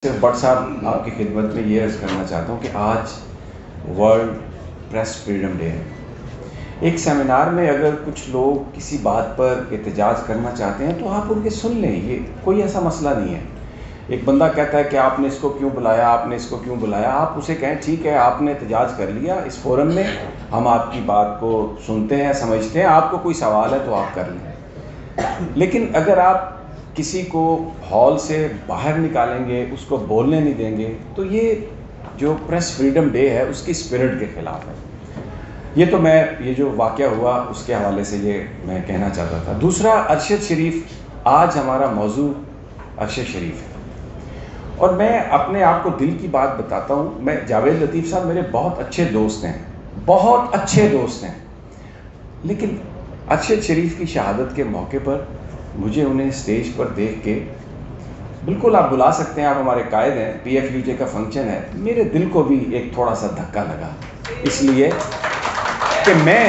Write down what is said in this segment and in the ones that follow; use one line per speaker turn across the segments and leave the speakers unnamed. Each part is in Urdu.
صرف بٹ صاحب آپ کی خدمت میں یہ عرض کرنا چاہتا ہوں کہ آج ورلڈ پریس فریڈم ڈے ہے. ایک سیمینار میں اگر کچھ لوگ کسی بات پر احتجاج کرنا چاہتے ہیں تو آپ ان کے سن لیں, یہ کوئی ایسا مسئلہ نہیں ہے. ایک بندہ کہتا ہے کہ آپ نے اس کو کیوں بلایا, آپ نے اس کو کیوں بلایا, آپ اسے کہیں ٹھیک ہے آپ نے احتجاج کر لیا اس فورم میں, ہم آپ کی بات کو سنتے ہیں سمجھتے ہیں, آپ کو کوئی سوال ہے تو آپ کر لیں. لیکن اگر آپ کسی کو ہال سے باہر نکالیں گے, اس کو بولنے نہیں دیں گے, تو یہ جو پریس فریڈم ڈے ہے اس کی اسپرٹ کے خلاف ہے. یہ تو میں یہ جو واقعہ ہوا اس کے حوالے سے یہ میں کہنا چاہتا تھا. دوسرا, ارشد شریف, آج ہمارا موضوع ارشد شریف ہے اور میں اپنے آپ کو دل کی بات بتاتا ہوں. میں جاوید لطیف صاحب میرے بہت اچھے دوست ہیں, بہت اچھے دوست ہیں, لیکن ارشد شریف کی شہادت کے موقع پر مجھے انہیں اسٹیج پر دیکھ کے, بالکل آپ بلا سکتے ہیں, آپ ہمارے قائد ہیں, پی ایف یو جے کا فنکشن ہے, میرے دل کو بھی ایک تھوڑا سا دھکا لگا, اس لیے کہ میں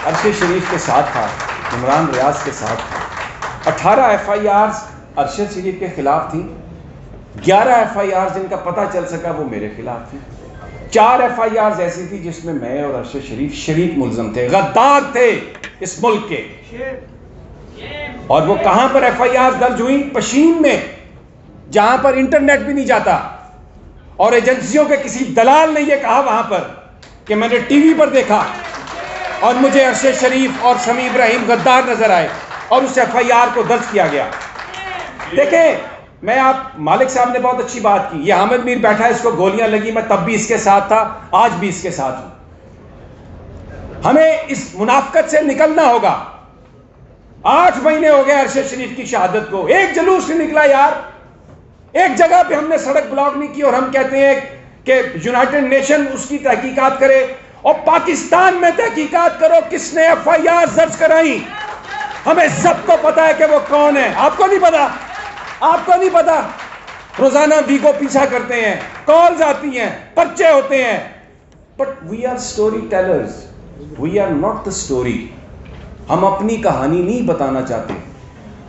ارشد شریف کے ساتھ تھا, عمران ریاض کے ساتھ تھا. 18 ایف آئی آرز ارشد شریف کے خلاف تھیں, 11 ایف آئی آرز جن کا پتہ چل سکا وہ میرے خلاف تھیں, 4 ایف آئی آرز ایسی تھی جس میں میں اور ارشد شریف شریک ملزم تھے, غدار تھے اس ملک کے. اور وہ کہاں پر ایف آئی آر درج ہوئی؟ پشین میں, جہاں پر انٹرنیٹ بھی نہیں جاتا, اور ایجنسیوں کے کسی دلال نے یہ کہا وہاں پر کہ میں نے ٹی وی پر دیکھا اور مجھے ارشد شریف اور سمیع ابراہیم غدار نظر آئے اور اس ایف آئی آر کو درج کیا گیا. دیکھیں, میں آپ مالک صاحب نے بہت اچھی بات کی, یہ حامد میر بیٹھا ہے, اس کو گولیاں لگی, میں تب بھی اس کے ساتھ تھا, آج بھی اس کے ساتھ ہوں. ہمیں اس منافقت سے نکلنا ہوگا. 8 مہینے ہو گئے ارشد شریف کی شہادت کو, ایک جلوس نہیں نکلا یار, ایک جگہ پہ ہم نے سڑک بلاک نہیں کی, اور ہم کہتے ہیں کہ یونائٹڈ نیشن اس کی تحقیقات کرے, اور پاکستان میں تحقیقات کرو کس نے ایف آئی آر درج کرائی. ہمیں سب کو پتا ہے کہ وہ کون ہے. آپ کو نہیں پتا, آپ کو نہیں پتا. روزانہ بھی کو پیچھا کرتے ہیں, کالز آتی ہیں, پرچے ہوتے ہیں, but we are story tellers, we are not the story. ہم اپنی کہانی نہیں بتانا چاہتے.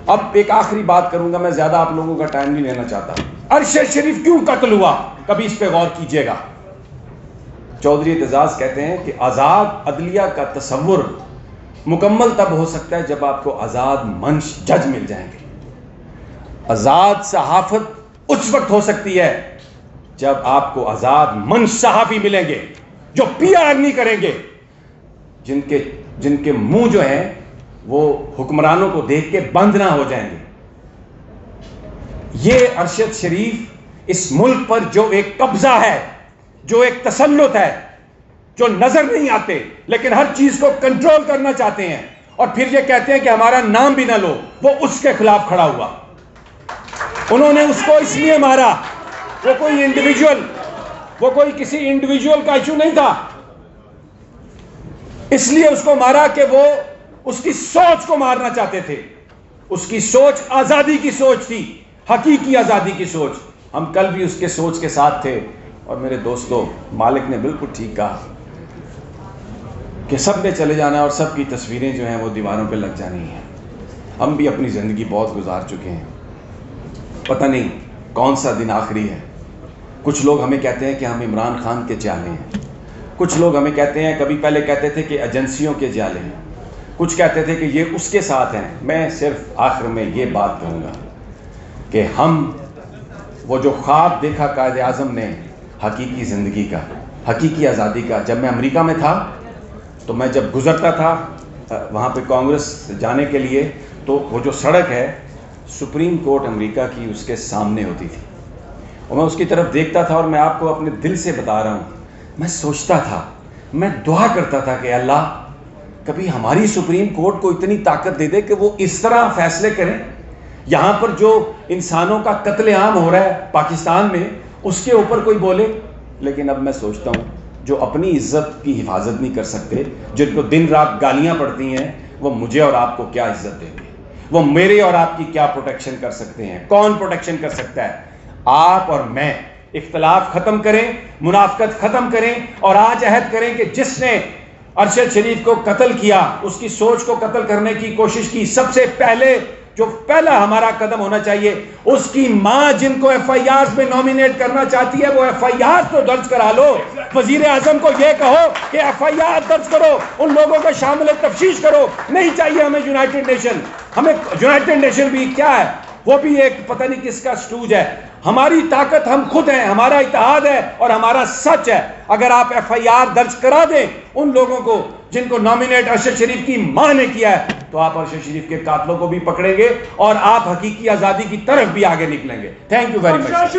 اب ایک آخری بات کروں گا, میں زیادہ آپ لوگوں کا ٹائم نہیں لینا چاہتا. ارشد شریف کیوں قتل ہوا, کبھی اس پہ غور کیجئے گا. چودھری اعتزاز کہتے ہیں کہ آزاد عدلیہ کا تصور مکمل تب ہو سکتا ہے جب آپ کو آزاد منش جج مل جائیں گے. آزاد صحافت اس وقت ہو سکتی ہے جب آپ کو آزاد منش صحافی ملیں گے جو پی آر نہیں کریں گے, جن کے منہ جو ہیں وہ حکمرانوں کو دیکھ کے بند نہ ہو جائیں گے. یہ ارشد شریف اس ملک پر جو ایک قبضہ ہے, جو ایک تسلط ہے, جو نظر نہیں آتے لیکن ہر چیز کو کنٹرول کرنا چاہتے ہیں, اور پھر یہ کہتے ہیں کہ ہمارا نام بھی نہ لو, وہ اس کے خلاف کھڑا ہوا. انہوں نے اس کو اس لیے مارا, وہ کوئی کسی انڈیویجول کا ایشو نہیں تھا, اس لیے اس کو مارا کہ وہ اس کی سوچ کو مارنا چاہتے تھے. اس کی سوچ آزادی کی سوچ تھی, حقیقی آزادی کی سوچ. ہم کل بھی اس کے سوچ کے ساتھ تھے. اور میرے دوستوں, مالک نے بالکل ٹھیک کہا کہ سب نے چلے جانا ہے اور سب کی تصویریں جو ہیں وہ دیواروں پہ لگ جانی ہیں. ہم بھی اپنی زندگی بہت گزار چکے ہیں, پتہ نہیں کون سا دن آخری ہے. کچھ لوگ ہمیں کہتے ہیں کہ ہم عمران خان کے جالے ہیں, کچھ لوگ ہمیں کہتے ہیں, کبھی پہلے کہتے تھے کہ ایجنسیوں کے جالے ہیں, کچھ کہتے تھے کہ یہ اس کے ساتھ ہیں. میں صرف آخر میں یہ بات کہوں گا کہ ہم وہ جو خواب دیکھا قائد اعظم نے حقیقی زندگی کا, حقیقی آزادی کا, جب میں امریکہ میں تھا تو میں جب گزرتا تھا وہاں پہ کانگریس جانے کے لیے, تو وہ جو سڑک ہے سپریم کورٹ امریکہ کی اس کے سامنے ہوتی تھی, اور میں اس کی طرف دیکھتا تھا, اور میں آپ کو اپنے دل سے بتا رہا ہوں, میں سوچتا تھا, میں دعا کرتا تھا کہ اللہ کبھی ہماری سپریم کورٹ کو اتنی طاقت دے دے کہ وہ اس طرح فیصلے کریں. یہاں پر جو انسانوں کا قتل عام ہو رہا ہے پاکستان میں, اس کے اوپر کوئی بولے. لیکن اب میں سوچتا ہوں جو اپنی عزت کی حفاظت نہیں کر سکتے, جن کو دن رات گالیاں پڑتی ہیں, وہ مجھے اور آپ کو کیا عزت دیں گے, وہ میرے اور آپ کی کیا پروٹیکشن کر سکتے ہیں. کون پروٹیکشن کر سکتا ہے؟ آپ اور میں. اختلاف ختم کریں, منافقت ختم کریں, اور آج عہد کریں کہ جس نے ارشد شریف کو قتل کیا, اس کی سوچ کو قتل کرنے کی کوشش کی, سب سے پہلے
جو پہلا ہمارا قدم ہونا چاہیے، اس کی ماں جن کو ایف آئی آر میں نومینیٹ کرنا چاہتی ہے وہ ایف آئی آر تو درج کرا لو. وزیر اعظم کو یہ کہو کہ ایف آئی آر درج کرو، ان لوگوں کو شامل تفتیش کرو. نہیں چاہیے ہمیں یونائٹڈ نیشن. ہمیں یونائٹڈ نیشن بھی کیا ہے، وہ بھی ایک پتہ نہیں کس کا سٹوج ہے. ہماری طاقت ہم خود ہیں، ہمارا اتحاد ہے اور ہمارا سچ ہے. اگر آپ ایف آئی آر درج کرا دیں ان لوگوں کو جن کو نامینیٹ ارشد شریف کی ماں نے کیا ہے، تو آپ ارشد شریف کے قاتلوں کو بھی پکڑیں گے اور آپ حقیقی آزادی کی طرف بھی آگے نکلیں گے. Thank you very much.